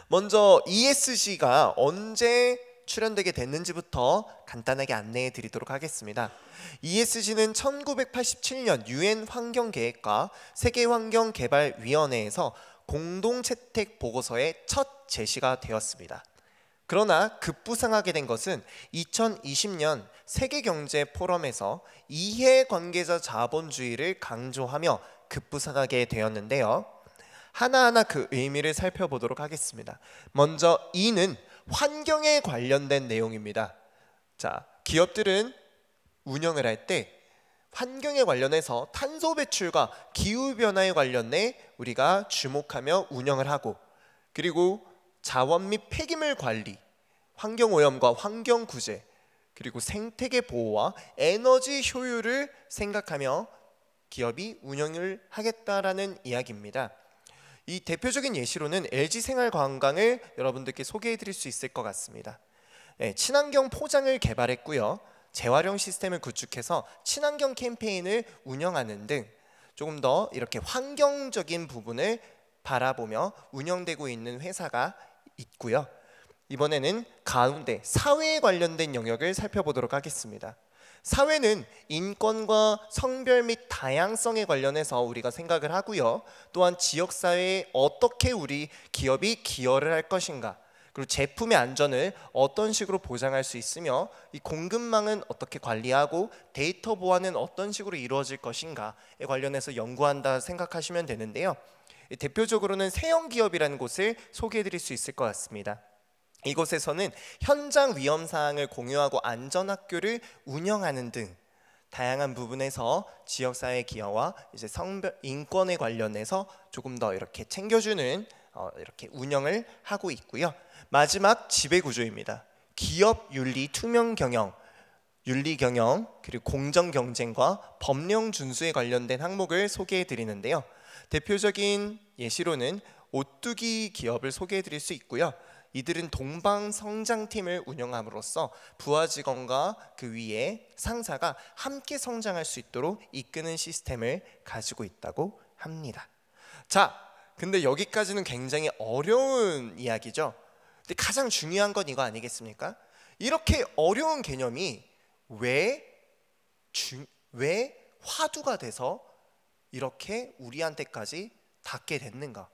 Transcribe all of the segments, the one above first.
먼저 ESG가 언제 출현되게 됐는지부터 간단하게 안내해 드리도록 하겠습니다. ESG는 1987년 유엔 환경계획과 세계환경개발위원회에서 공동 채택 보고서의 첫 제시가 되었습니다. 그러나 급부상하게 된 것은 2020년 세계경제포럼에서 이해관계자 자본주의를 강조하며 급부상하게 되었는데요. 하나하나 그 의미를 살펴보도록 하겠습니다. 먼저 E는 환경에 관련된 내용입니다. 자, 기업들은 운영을 할 때 환경에 관련해서 탄소 배출과 기후 변화에 관련해 우리가 주목하며 운영을 하고, 그리고 자원 및 폐기물 관리, 환경 오염과 환경 구제, 그리고 생태계 보호와 에너지 효율을 생각하며 기업이 운영을 하겠다라는 이야기입니다. 이 대표적인 예시로는 LG생활관광을 여러분들께 소개해 드릴 수 있을 것 같습니다. 친환경 포장을 개발했고요. 재활용 시스템을 구축해서 친환경 캠페인을 운영하는 등 조금 더 이렇게 환경적인 부분을 바라보며 운영되고 있는 회사가 있고요. 이번에는 가운데 사회에 관련된 영역을 살펴보도록 하겠습니다. 사회는 인권과 성별 및 다양성에 관련해서 우리가 생각을 하고요. 또한 지역사회에 어떻게 우리 기업이 기여를 할 것인가, 그리고 제품의 안전을 어떤 식으로 보장할 수 있으며 이 공급망은 어떻게 관리하고 데이터 보안은 어떤 식으로 이루어질 것인가에 관련해서 연구한다 생각하시면 되는데요. 대표적으로는 세영기업이라는 곳을 소개해 드릴 수 있을 것 같습니다. 이곳에서는 현장 위험 사항을 공유하고 안전학교를 운영하는 등 다양한 부분에서 지역사회 기여와 이제 성별 인권에 관련해서 조금 더 이렇게 챙겨주는 이렇게 운영을 하고 있고요. 마지막 지배구조입니다. 기업 윤리 투명 경영, 윤리 경영, 그리고 공정 경쟁과 법령 준수에 관련된 항목을 소개해 드리는데요. 대표적인 예시로는 오뚜기 기업을 소개해 드릴 수 있고요. 이들은 동방성장팀을 운영함으로써 부하 직원과 그 위에 상사가 함께 성장할 수 있도록 이끄는 시스템을 가지고 있다고 합니다. 자, 근데 여기까지는 굉장히 어려운 이야기죠. 근데 가장 중요한 건 이거 아니겠습니까? 이렇게 어려운 개념이 왜 화두가 돼서 이렇게 우리한테까지 닿게 됐는가?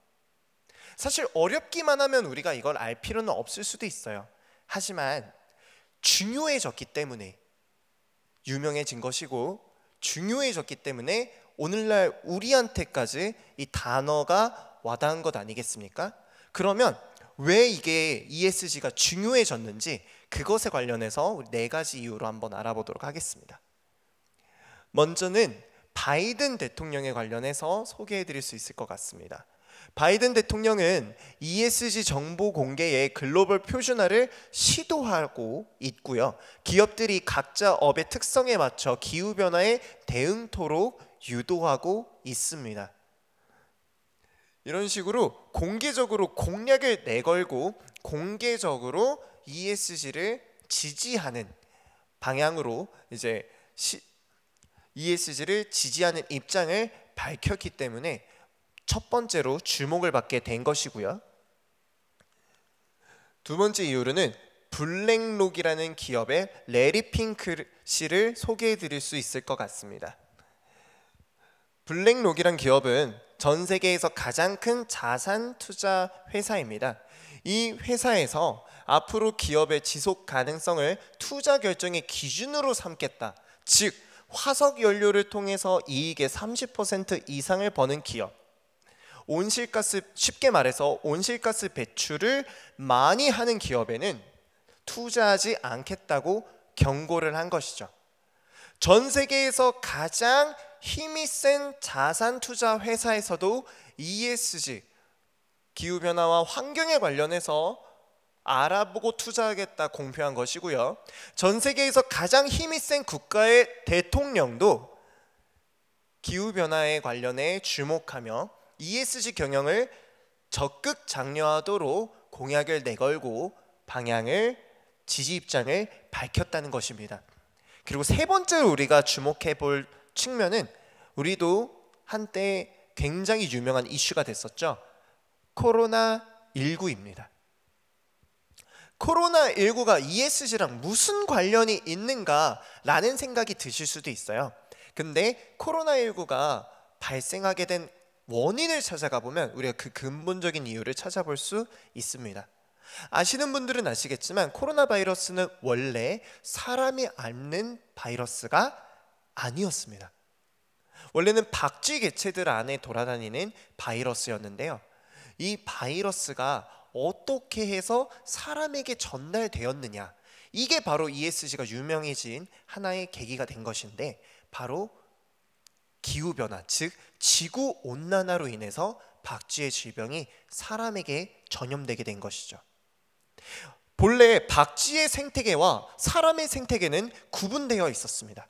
사실 어렵기만 하면 우리가 이걸 알 필요는 없을 수도 있어요. 하지만 중요해졌기 때문에 유명해진 것이고, 중요해졌기 때문에 오늘날 우리한테까지 이 단어가 와닿은 것 아니겠습니까? 그러면 왜 이게 ESG가 중요해졌는지 그것에 관련해서 네 가지 이유로 한번 알아보도록 하겠습니다. 먼저는 바이든 대통령에 관련해서 소개해 드릴 수 있을 것 같습니다. 바이든 대통령은 ESG 정보 공개의 글로벌 표준화를 시도하고 있고요. 기업들이 각자 업의 특성에 맞춰 기후변화에 대응토록 유도하고 있습니다. 이런 식으로 공개적으로 공약을 내걸고 공개적으로 ESG를 지지하는 방향으로 이제 ESG를 지지하는 입장을 밝혔기 때문에 첫 번째로 주목을 받게 된 것이고요. 두 번째 이유로는 블랙록이라는 기업의 레리 핑크 씨를 소개해 드릴 수 있을 것 같습니다. 블랙록이란 기업은 전 세계에서 가장 큰 자산 투자 회사입니다. 이 회사에서 앞으로 기업의 지속 가능성을 투자 결정의 기준으로 삼겠다. 즉 화석 연료를 통해서 이익의 30% 이상을 버는 기업, 온실가스, 쉽게 말해서 온실가스 배출을 많이 하는 기업에는 투자하지 않겠다고 경고를 한 것이죠. 전 세계에서 가장 힘이 센 자산 투자 회사에서도 ESG, 기후변화와 환경에 관련해서 알아보고 투자하겠다 공표한 것이고요. 전 세계에서 가장 힘이 센 국가의 대통령도 기후변화에 관련해 주목하며 ESG 경영을 적극 장려하도록 공약을 내걸고 방향을, 지지 입장을 밝혔다는 것입니다. 그리고 세 번째로 우리가 주목해 볼 측면은 우리도 한때 굉장히 유명한 이슈가 됐었죠. 코로나19입니다. 코로나19가 ESG랑 무슨 관련이 있는가라는 생각이 드실 수도 있어요. 근데 코로나19가 발생하게 된 원인을 찾아가 보면 우리가 그 근본적인 이유를 찾아볼 수 있습니다. 아시는 분들은 아시겠지만 코로나 바이러스는 원래 사람이 앓는 바이러스가 아니었습니다. 원래는 박쥐 개체들 안에 돌아다니는 바이러스였는데요. 이 바이러스가 어떻게 해서 사람에게 전달되었느냐, 이게 바로 ESG가 유명해진 하나의 계기가 된 것인데, 바로 기후변화, 즉 지구온난화로 인해서 박쥐의 질병이 사람에게 전염되게 된 것이죠. 본래 박쥐의 생태계와 사람의 생태계는 구분되어 있었습니다.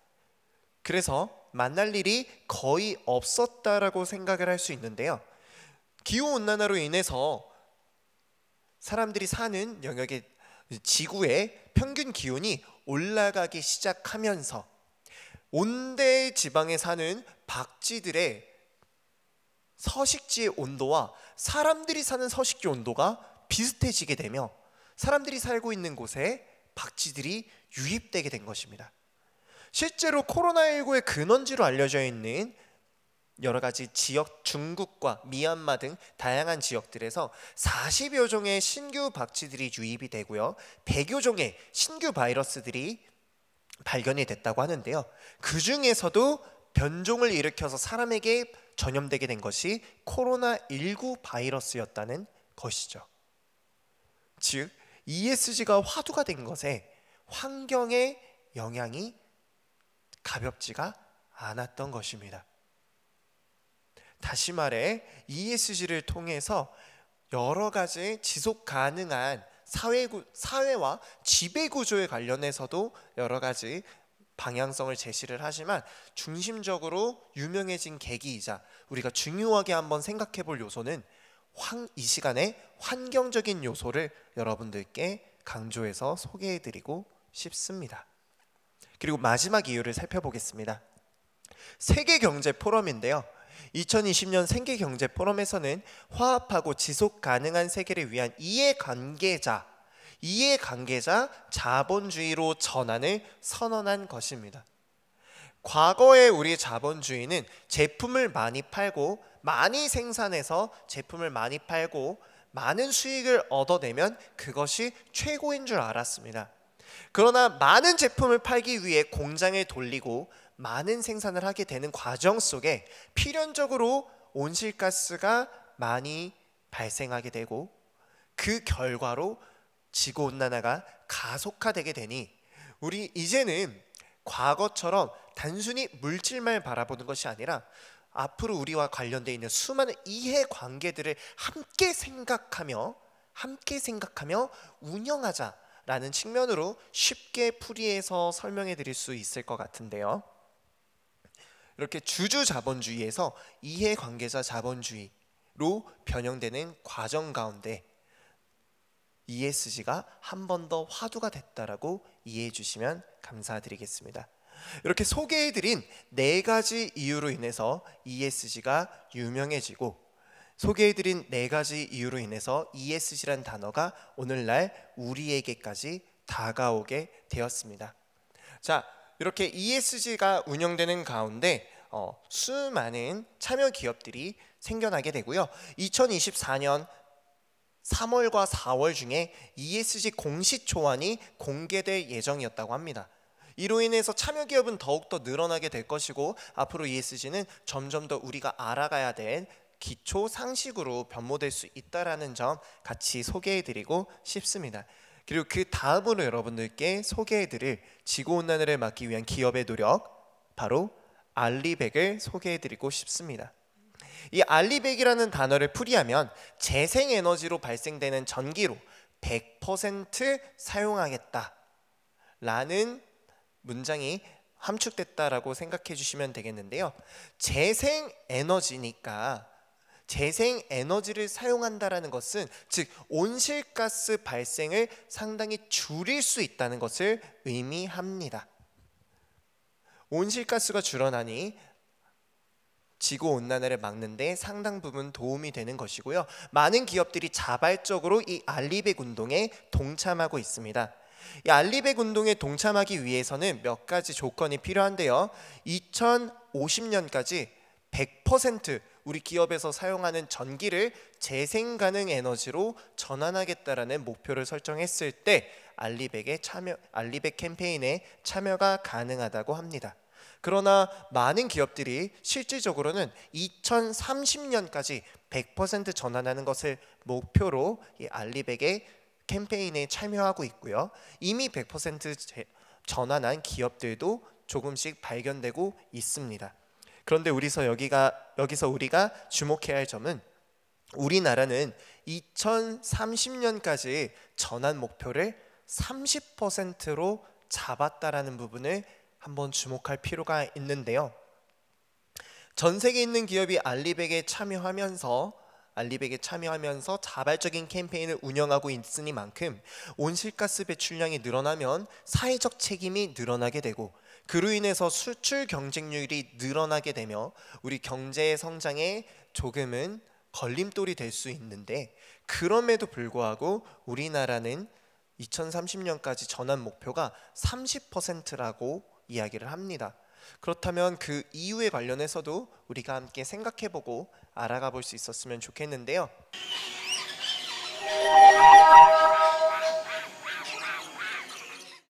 그래서 만날 일이 거의 없었다라고 생각을 할 수 있는데요. 기후온난화로 인해서 사람들이 사는 영역의 지구의 평균 기온이 올라가기 시작하면서 온대 지방에 사는 박쥐들의 서식지의 온도와 사람들이 사는 서식지 온도가 비슷해지게 되며 사람들이 살고 있는 곳에 박쥐들이 유입되게 된 것입니다. 실제로 코로나19의 근원지로 알려져 있는 여러 가지 지역, 중국과 미얀마 등 다양한 지역들에서 40여 종의 신규 박쥐들이 유입이 되고요, 100여 종의 신규 바이러스들이 발견이 됐다고 하는데요. 그 중에서도 변종을 일으켜서 사람에게 전염되게 된 것이 코로나19 바이러스였다는 것이죠. 즉 ESG가 화두가 된 것에 환경의 영향이 가볍지가 않았던 것입니다. 다시 말해 ESG를 통해서 여러 가지 지속 가능한 사회와 지배구조에 관련해서도 여러 가지 방향성을 제시를 하지만, 중심적으로 유명해진 계기이자 우리가 중요하게 한번 생각해 볼 요소는 이 시간에 환경적인 요소를 여러분들께 강조해서 소개해 드리고 싶습니다. 그리고 마지막 이유를 살펴보겠습니다. 세계경제포럼인데요, 2020년 세계경제포럼에서는 화합하고 지속가능한 세계를 위한 이해관계자 자본주의로 전환을 선언한 것입니다. 과거에 우리 자본주의는 제품을 많이 팔고 많이 생산해서 제품을 많이 팔고 많은 수익을 얻어내면 그것이 최고인 줄 알았습니다. 그러나 많은 제품을 팔기 위해 공장을 돌리고 많은 생산을 하게 되는 과정 속에 필연적으로 온실가스가 많이 발생하게 되고, 그 결과로 지구온난화가 가속화되게 되니 우리 이제는 과거처럼 단순히 물질만 바라보는 것이 아니라 앞으로 우리와 관련되어 있는 수많은 이해관계들을 함께 생각하며 운영하자라는 측면으로 쉽게 풀이해서 설명해 드릴 수 있을 것 같은데요. 이렇게 주주자본주의에서 이해관계자 자본주의로 변형되는 과정 가운데 ESG가 한 번 더 화두가 됐다라고 이해해 주시면 감사드리겠습니다. 이렇게 소개해드린 4가지 이유로 인해서 ESG가 유명해지고, 소개해드린 4가지 이유로 인해서 ESG란 단어가 오늘날 우리에게까지 다가오게 되었습니다. 자, 이렇게 ESG가 운영되는 가운데 수많은 참여 기업들이 생겨나게 되고요. 2024년 3월과 4월 중에 ESG 공시 초안이 공개될 예정이었다고 합니다. 이로 인해서 참여 기업은 더욱더 늘어나게 될 것이고, 앞으로 ESG는 점점 더 우리가 알아가야 될 기초 상식으로 변모될 수 있다는 점 같이 소개해드리고 싶습니다. 그리고 그 다음으로 여러분들께 소개해드릴 지구온난화를 막기 위한 기업의 노력, 바로 알리백을 소개해드리고 싶습니다. 이 알리백이라는 단어를 풀이하면 재생에너지로 발생되는 전기로 100% 사용하겠다라는 문장이 함축됐다라고 생각해 주시면 되겠는데요. 재생에너지니까 재생에너지를 사용한다라는 것은, 즉 온실가스 발생을 상당히 줄일 수 있다는 것을 의미합니다. 온실가스가 줄어나니 지구온난화를 막는 데 상당 부분 도움이 되는 것이고요. 많은 기업들이 자발적으로 이 알리백 운동에 동참하고 있습니다. 이 알리백 운동에 동참하기 위해서는 몇 가지 조건이 필요한데요. 2050년까지 100% 우리 기업에서 사용하는 전기를 재생 가능 에너지로 전환하겠다라는 목표를 설정했을 때 알리백 캠페인에 참여가 가능하다고 합니다. 그러나 많은 기업들이 실질적으로는 2030년까지 100% 전환하는 것을 목표로 이 알리백의 캠페인에 참여하고 있고요. 이미 100% 전환한 기업들도 조금씩 발견되고 있습니다. 그런데 여기서 우리가 주목해야 할 점은 우리나라는 2030년까지 전환 목표를 30%로 잡았다라는 부분을 한번 주목할 필요가 있는데요. 전 세계에 있는 기업이 알리백에 참여하면서 자발적인 캠페인을 운영하고 있으니만큼 온실가스 배출량이 늘어나면 사회적 책임이 늘어나게 되고 그로 인해서 수출 경쟁률이 늘어나게 되며 우리 경제의 성장에 조금은 걸림돌이 될 수 있는데, 그럼에도 불구하고 우리나라는 2030년까지 전환 목표가 30%라고 이야기를 합니다. 그렇다면 그 이유에 관련해서도 우리가 함께 생각해보고 알아가 볼 수 있었으면 좋겠는데요.